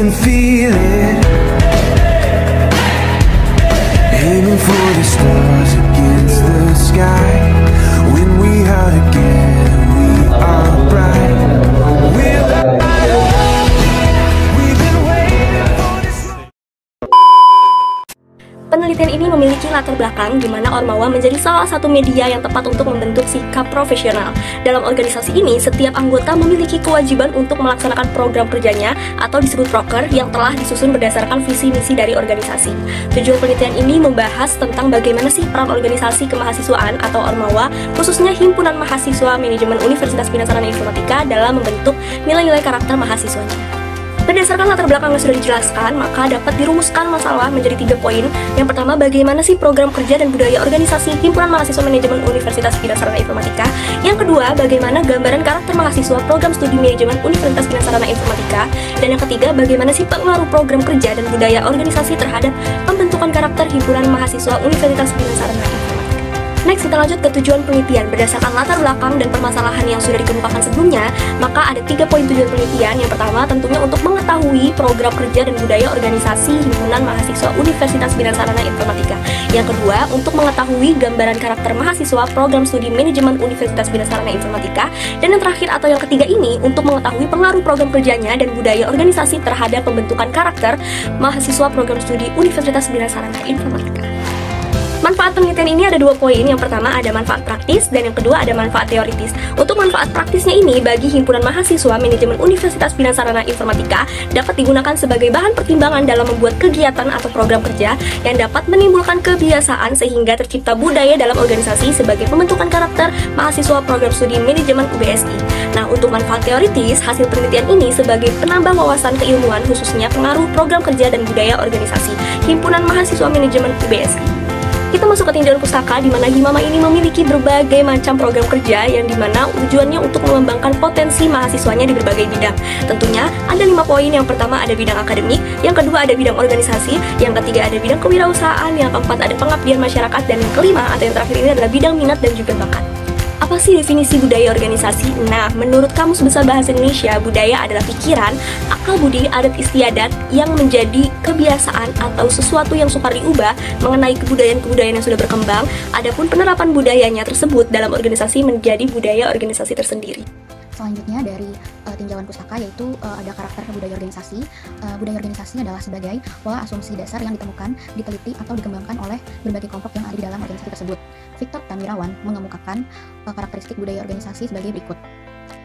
can feel it, aiming for the stars against the sky. When we are together, we are bright. We're alive. We've been waiting for this. Penelitian ini memiliki latar belakang di mana Ormawa menjadi salah satu media yang tepat untuk membentuk sikap profesional. Dalam organisasi ini, setiap anggota memiliki kewajiban untuk melaksanakan program kerjanya atau disebut proker yang telah disusun berdasarkan visi misi dari organisasi. Tujuan penelitian ini membahas tentang bagaimana sih peran organisasi kemahasiswaan atau Ormawa, khususnya Himpunan Mahasiswa Manajemen Universitas Bina Sarana Informatika dalam membentuk nilai-nilai karakter mahasiswanya. Berdasarkan latar belakang yang sudah dijelaskan, maka dapat dirumuskan masalah menjadi 3 poin. Yang pertama, bagaimana sih program kerja dan budaya organisasi Himpunan Mahasiswa Manajemen Universitas Bina Sarana Informatika. Yang kedua, bagaimana gambaran karakter mahasiswa program studi manajemen Universitas Bina Sarana Informatika. Dan yang ketiga, bagaimana sih pengaruh program kerja dan budaya organisasi terhadap pembentukan karakter Himpunan Mahasiswa Universitas Bina Sarana Informatika. Next, kita lanjut ke tujuan penelitian. Berdasarkan latar belakang dan permasalahan yang sudah dikemukakan sebelumnya, maka ada 3 poin tujuan penelitian. Yang pertama, tentunya untuk mengetahui program kerja dan budaya organisasi Himpunan Mahasiswa Universitas Bina Sarana Informatika. Yang kedua, untuk mengetahui gambaran karakter mahasiswa program studi manajemen Universitas Bina Sarana Informatika. Dan yang terakhir atau yang ketiga ini, untuk mengetahui pengaruh program kerjanya dan budaya organisasi terhadap pembentukan karakter mahasiswa program studi Universitas Bina Sarana Informatika. Manfaat penelitian ini ada 2 poin. Yang pertama ada manfaat praktis dan yang kedua ada manfaat teoritis. Untuk manfaat praktisnya ini bagi Himpunan Mahasiswa Manajemen Universitas Bina Sarana Informatika dapat digunakan sebagai bahan pertimbangan dalam membuat kegiatan atau program kerja yang dapat menimbulkan kebiasaan sehingga tercipta budaya dalam organisasi sebagai pembentukan karakter mahasiswa program studi manajemen UBSI. Nah, untuk manfaat teoritis, hasil penelitian ini sebagai penambah wawasan keilmuan khususnya pengaruh program kerja dan budaya organisasi Himpunan Mahasiswa Manajemen UBSI. Kita masuk ke tinjauan pustaka di mana Himama ini memiliki berbagai macam program kerja yang dimana tujuannya untuk mengembangkan potensi mahasiswanya di berbagai bidang. Tentunya ada 5 poin. Yang pertama ada bidang akademik, yang kedua ada bidang organisasi, yang ketiga ada bidang kewirausahaan, yang keempat ada pengabdian masyarakat, dan yang kelima atau yang terakhir ini adalah bidang minat dan juga bakat. Apa sih definisi budaya organisasi? Nah, menurut Kamus Besar Bahasa Indonesia, budaya adalah pikiran, akal budi, adat istiadat yang menjadi kebiasaan atau sesuatu yang sukar diubah mengenai kebudayaan-kebudayaan yang sudah berkembang. Adapun penerapan budayanya tersebut dalam organisasi menjadi budaya organisasi tersendiri. Selanjutnya dari tinjauan pustaka yaitu ada karakter budaya organisasi. Budaya organisasi adalah sebagai pola asumsi dasar yang ditemukan, diteliti atau dikembangkan oleh berbagai kelompok yang ada di dalam organisasi tersebut. Victor Tamirawan mengemukakan karakteristik budaya organisasi sebagai berikut,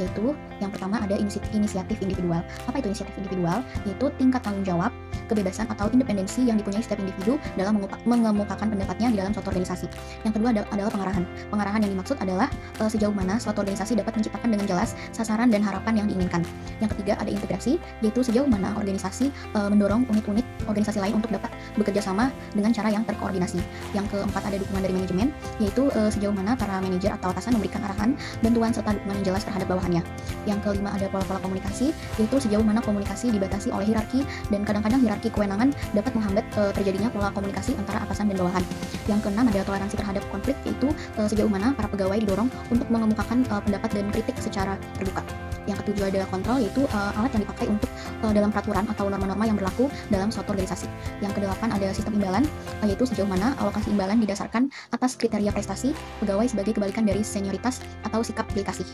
yaitu yang pertama ada inisiatif individual. Apa itu inisiatif individual? Yaitu tingkat tanggung jawab, kebebasan atau independensi yang dipunyai setiap individu dalam mengemukakan pendapatnya di dalam suatu organisasi. Yang kedua adalah pengarahan. Pengarahan yang dimaksud adalah sejauh mana suatu organisasi dapat menciptakan dengan jelas sasaran dan harapan yang diinginkan. Yang ketiga ada integrasi, yaitu sejauh mana organisasi mendorong unit-unit organisasi lain untuk dapat bekerja sama dengan cara yang terkoordinasi. Yang keempat ada dukungan dari manajemen, yaitu sejauh mana para manajer atau atasan memberikan arahan, bantuan serta dukungan yang jelas terhadap bawahannya. Yang kelima ada pola-pola komunikasi, yaitu sejauh mana komunikasi dibatasi oleh hierarki dan kadang-kadang hierarki kewenangan dapat menghambat terjadinya pola komunikasi antara atasan dan bawahan. Yang keenam ada toleransi terhadap konflik, yaitu sejauh mana para pegawai didorong untuk mengemukakan pendapat dan kritik secara terbuka. Yang ketujuh ada kontrol, yaitu alat yang dipakai untuk dalam peraturan atau norma-norma yang berlaku dalam suatu organisasi. Yang kedelapan ada sistem imbalan, yaitu sejauh mana alokasi imbalan didasarkan atas kriteria prestasi pegawai sebagai kebalikan dari senioritas atau sikap pilih kasih.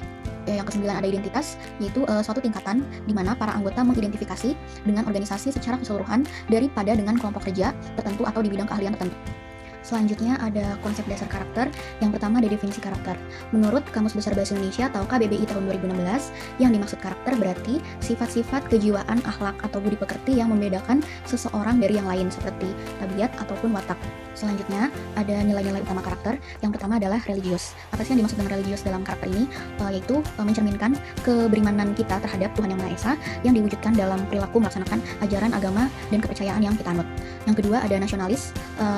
Yang kesembilan ada identitas, yaitu suatu tingkatan di mana para anggota mengidentifikasi dengan organisasi secara keseluruhan daripada dengan kelompok kerja tertentu atau di bidang keahlian tertentu. Selanjutnya ada konsep dasar karakter. Yang pertama ada definisi karakter. Menurut Kamus Besar Bahasa Indonesia atau KBBI tahun 2016, yang dimaksud karakter berarti sifat-sifat kejiwaan, akhlak atau budi pekerti yang membedakan seseorang dari yang lain seperti tabiat ataupun watak. Selanjutnya ada nilai-nilai utama karakter. Yang pertama adalah religius. Apa sih yang dimaksud dengan religius dalam karakter ini? Yaitu mencerminkan keberimanan kita terhadap Tuhan Yang Maha Esa yang diwujudkan dalam perilaku melaksanakan ajaran agama dan kepercayaan yang kita anut. Yang kedua ada nasionalis.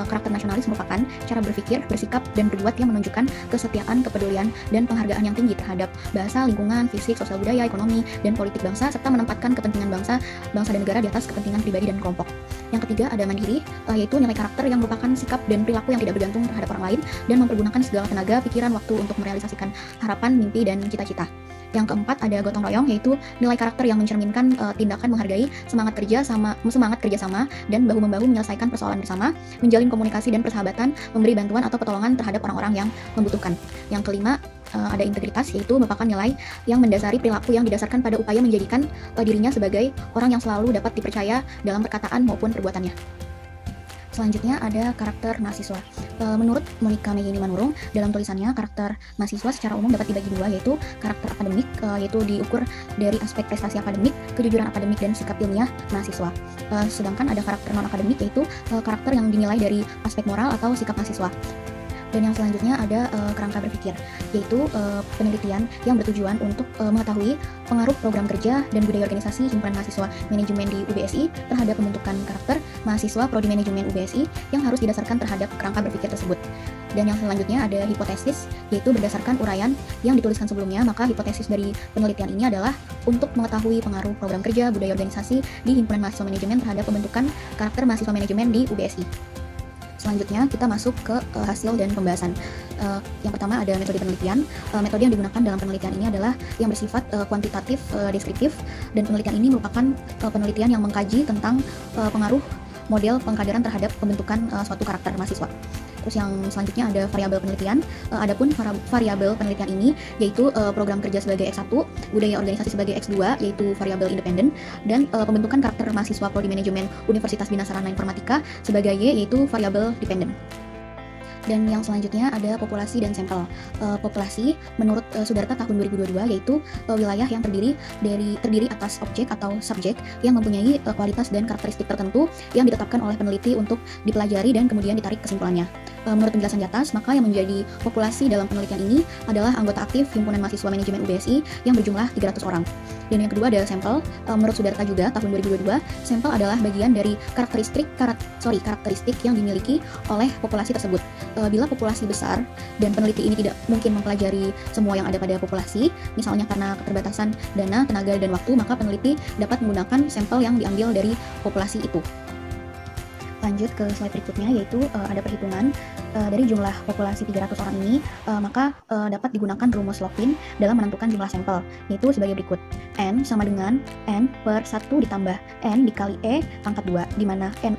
Karakter nasionalis merupakan cara berpikir, bersikap, dan berbuat yang menunjukkan kesetiaan, kepedulian, dan penghargaan yang tinggi terhadap bahasa, lingkungan, fisik, sosial budaya, ekonomi, dan politik bangsa, serta menempatkan kepentingan bangsa dan negara di atas kepentingan pribadi dan kelompok. Yang ketiga ada mandiri, yaitu nilai karakter yang merupakan sikap dan perilaku yang tidak bergantung terhadap orang lain dan mempergunakan segala tenaga, pikiran, waktu untuk merealisasikan harapan, mimpi, dan cita-cita. Yang keempat ada gotong royong, yaitu nilai karakter yang mencerminkan tindakan menghargai, semangat kerjasama, dan bahu-membahu menyelesaikan persoalan bersama, menjalin komunikasi dan persahabatan, memberi bantuan atau pertolongan terhadap orang-orang yang membutuhkan. Yang kelima, ada integritas, yaitu merupakan nilai yang mendasari perilaku yang didasarkan pada upaya menjadikan dirinya sebagai orang yang selalu dapat dipercaya dalam perkataan maupun perbuatannya. Selanjutnya ada karakter mahasiswa. Menurut Monica Megini Manurung, dalam tulisannya karakter mahasiswa secara umum dapat dibagi dua, yaitu karakter akademik, yaitu diukur dari aspek prestasi akademik, kejujuran akademik, dan sikap ilmiah mahasiswa. Sedangkan ada karakter non-akademik, yaitu karakter yang dinilai dari aspek moral atau sikap mahasiswa. Dan yang selanjutnya ada kerangka berpikir, yaitu penelitian yang bertujuan untuk mengetahui pengaruh program kerja dan budaya organisasi himpunan mahasiswa manajemen di UBSI terhadap pembentukan karakter mahasiswa prodi manajemen UBSI yang harus didasarkan terhadap kerangka berpikir tersebut. Dan yang selanjutnya ada hipotesis, yaitu berdasarkan uraian yang dituliskan sebelumnya, maka hipotesis dari penelitian ini adalah untuk mengetahui pengaruh program kerja budaya organisasi di himpunan mahasiswa manajemen terhadap pembentukan karakter mahasiswa manajemen di UBSI. Selanjutnya kita masuk ke hasil dan pembahasan. Yang pertama ada metode penelitian. Metode yang digunakan dalam penelitian ini adalah yang bersifat kuantitatif, deskriptif, dan penelitian ini merupakan penelitian yang mengkaji tentang pengaruh model pengkaderan terhadap pembentukan suatu karakter mahasiswa. Terus yang selanjutnya ada variabel penelitian. Adapun variabel penelitian ini yaitu program kerja sebagai X1, budaya organisasi sebagai X2 yaitu variabel independen, dan pembentukan karakter mahasiswa prodi manajemen Universitas Bina Sarana Informatika sebagai Y yaitu variabel dependen. Dan yang selanjutnya ada populasi dan sampel. Populasi menurut Sudarta tahun 2022 yaitu wilayah yang terdiri atas objek atau subjek yang mempunyai kualitas dan karakteristik tertentu yang ditetapkan oleh peneliti untuk dipelajari dan kemudian ditarik kesimpulannya. Menurut penjelasan di atas, maka yang menjadi populasi dalam penelitian ini adalah anggota aktif himpunan mahasiswa manajemen UBSI yang berjumlah 300 orang. Dan yang kedua ada sampel. Menurut Sudarta juga tahun 2022, sampel adalah bagian dari karakteristik yang dimiliki oleh populasi tersebut. Bila populasi besar dan peneliti ini tidak mungkin mempelajari semua yang ada pada populasi, misalnya karena keterbatasan dana, tenaga, dan waktu, maka peneliti dapat menggunakan sampel yang diambil dari populasi itu. Lanjut ke slide berikutnya, yaitu ada perhitungan dari jumlah populasi 300 orang ini, maka dapat digunakan rumus Lockpin dalam menentukan jumlah sampel, yaitu sebagai berikut. N sama dengan N per 1 ditambah N dikali E pangkat 2, di mana N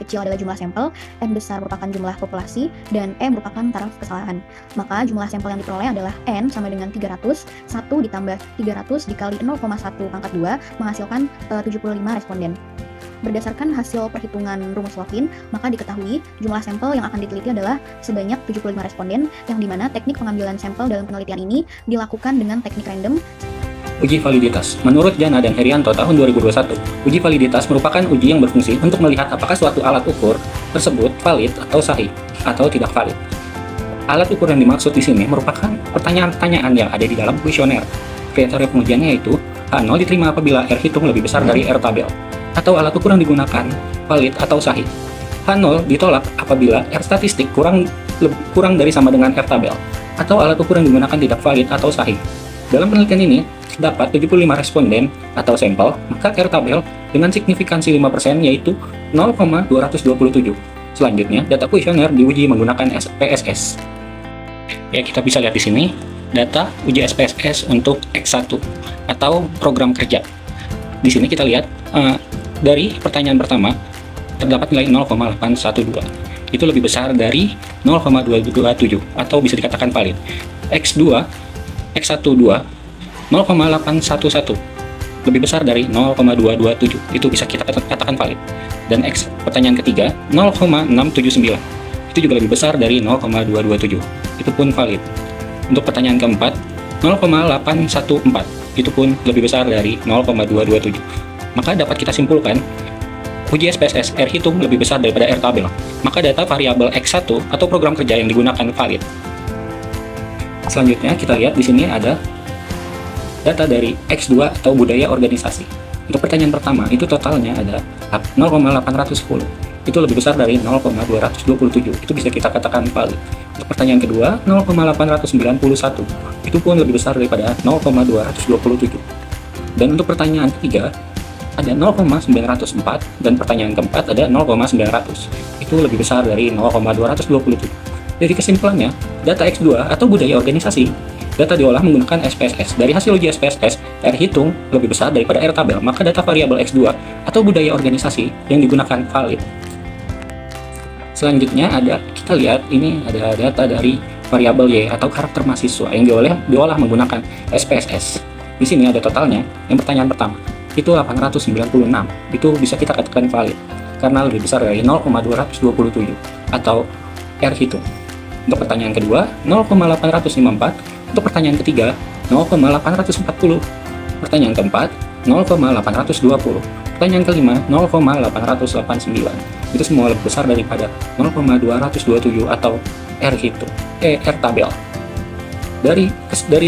kecil adalah jumlah sampel, N besar merupakan jumlah populasi, dan E merupakan taraf kesalahan. Maka jumlah sampel yang diperoleh adalah N sama dengan 300, 1 ditambah 300 dikali 0,1 pangkat 2 menghasilkan 75 responden. Berdasarkan hasil perhitungan rumus Lockpin, maka diketahui jumlah sampel yang akan diteliti adalah sebanyak 75 responden, yang dimana teknik pengambilan sampel dalam penelitian ini dilakukan dengan teknik random. Uji validitas. Menurut Jana dan Herianto tahun 2021, uji validitas merupakan uji yang berfungsi untuk melihat apakah suatu alat ukur tersebut valid atau sahih atau tidak valid. Alat ukur yang dimaksud di sini merupakan pertanyaan-pertanyaan yang ada di dalam kuesioner. Kriteria pengujiannya yaitu H0 diterima apabila R hitung lebih besar dari R tabel, atau alat ukur yang digunakan valid atau sahih. H0 ditolak apabila R statistik kurang dari sama dengan R tabel, atau alat ukur yang digunakan tidak valid atau sahih. Dalam penelitian ini, terdapat 75 responden atau sampel, maka R tabel dengan signifikansi 5% yaitu 0,227. Selanjutnya, data kuesioner diuji menggunakan SPSS. Ya, kita bisa lihat di sini, data uji SPSS untuk X1 atau program kerja. Di sini kita lihat dari pertanyaan pertama terdapat nilai 0,812. Itu lebih besar dari 0,227 atau bisa dikatakan valid. X1 0,811 lebih besar dari 0,227. Itu bisa kita katakan valid. Dan pertanyaan ketiga 0,679. Itu juga lebih besar dari 0,227. Itu pun valid. Untuk pertanyaan keempat 0,814. Itu pun lebih besar dari 0,227. Maka dapat kita simpulkan uji SPSS R hitung lebih besar daripada R tabel. Maka data variabel X1 atau program kerja yang digunakan valid. Selanjutnya kita lihat di sini ada data dari X2 atau budaya organisasi. Untuk pertanyaan pertama itu totalnya ada 0,810. Itu lebih besar dari 0,227. Itu bisa kita katakan valid. Untuk pertanyaan kedua 0,891. Itu pun lebih besar daripada 0,227. Dan untuk pertanyaan ketiga ada 0,904 dan pertanyaan keempat ada 0,900. Itu lebih besar dari 0,227. Dari kesimpulannya, data X2 atau budaya organisasi data diolah menggunakan SPSS. Dari hasil uji SPSS, R hitung lebih besar daripada R tabel, maka data variabel X2 atau budaya organisasi yang digunakan valid. Selanjutnya kita lihat ini ada data dari variabel Y atau karakter mahasiswa yang diolah menggunakan SPSS. Di sini ada totalnya. Yang pertanyaan pertama, itu 896. Itu bisa kita katakan valid karena lebih besar dari 0,227 atau R hitung. Untuk pertanyaan kedua, 0,854. Untuk pertanyaan ketiga, 0,840. Pertanyaan keempat, 0,820. Pertanyaan kelima, 0,889. Itu semua lebih besar daripada 0,227 atau R hitung, R tabel. Dari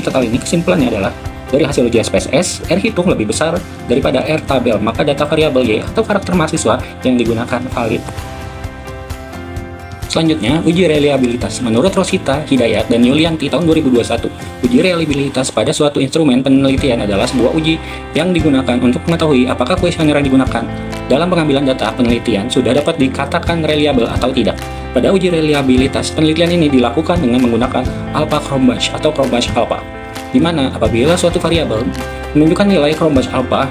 total ini kesimpulannya adalah dari hasil uji SPSS, R hitung lebih besar daripada R tabel, maka data variabel Y atau karakter mahasiswa yang digunakan valid. Selanjutnya, uji reliabilitas. Menurut Rosita, Hidayat, dan Yulianti tahun 2021, uji reliabilitas pada suatu instrumen penelitian adalah sebuah uji yang digunakan untuk mengetahui apakah kuesioner yang digunakan dalam pengambilan data penelitian sudah dapat dikatakan reliable atau tidak. Pada uji reliabilitas, penelitian ini dilakukan dengan menggunakan alpha Cronbach atau Cronbach alpha, di mana apabila suatu variabel menunjukkan nilai Cronbach alpha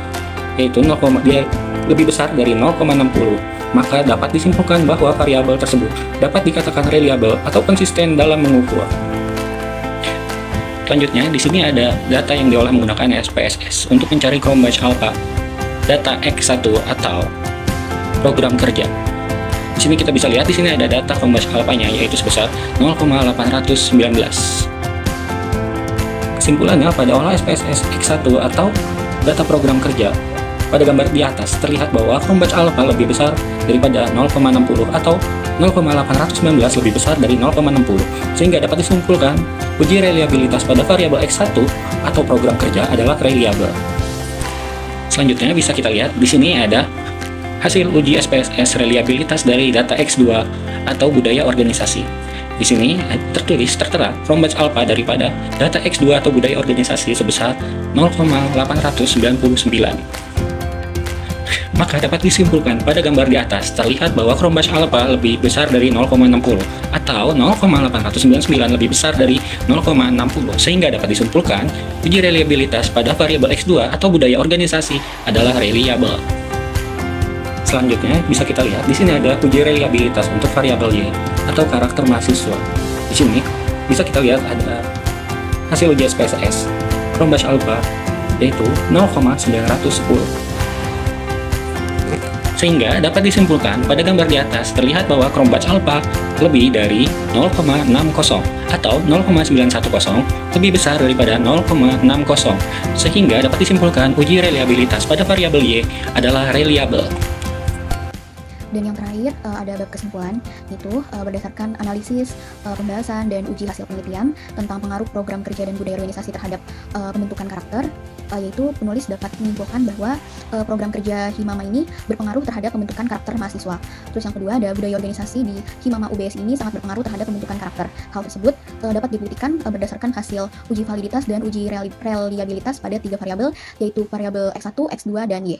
yaitu dia lebih besar dari 0,60, maka dapat disimpulkan bahwa variabel tersebut dapat dikatakan reliable atau konsisten dalam mengukur. Selanjutnya, di sini ada data yang diolah menggunakan SPSS untuk mencari Cronbach alpha, data X1 atau program kerja. Di sini kita bisa lihat di sini ada data Cronbach alpha-nya yaitu sebesar 0,819. Kesimpulannya, pada olah SPSS X1 atau data program kerja, pada gambar di atas terlihat bahwa Cronbach alpha lebih besar daripada 0,60 atau 0,819 lebih besar dari 0,60, sehingga dapat disimpulkan uji reliabilitas pada variabel X1 atau program kerja adalah reliable. Selanjutnya bisa kita lihat di sini ada hasil uji SPSS reliabilitas dari data X2 atau budaya organisasi. Di sini tertera Cronbach alpha daripada data X2 atau budaya organisasi sebesar 0,899. Maka dapat disimpulkan pada gambar di atas terlihat bahwa Cronbach alpha lebih besar dari 0,60 atau 0,899 lebih besar dari 0,60, sehingga dapat disimpulkan uji reliabilitas pada variabel X2 atau budaya organisasi adalah reliable. Selanjutnya bisa kita lihat di sini ada uji reliabilitas untuk variabel Y atau karakter mahasiswa. Di sini bisa kita lihat ada hasil uji SPSS Cronbach alpha yaitu 0,910. Sehingga dapat disimpulkan pada gambar di atas terlihat bahwa Cronbach alpha lebih dari 0,60 atau 0,910 lebih besar daripada 0,60, sehingga dapat disimpulkan uji reliabilitas pada variabel Y adalah reliable. Dan yang terakhir ada bab kesimpulan, yaitu berdasarkan analisis, pembahasan, dan uji hasil penelitian tentang pengaruh program kerja dan budaya organisasi terhadap pembentukan karakter, yaitu penulis dapat menyimpulkan bahwa program kerja Himama ini berpengaruh terhadap pembentukan karakter mahasiswa. Terus yang kedua ada budaya organisasi di Himama UBS ini sangat berpengaruh terhadap pembentukan karakter. Hal tersebut dapat dibuktikan berdasarkan hasil uji validitas dan uji reliabilitas pada 3 variabel, yaitu variabel X1, X2, dan Y.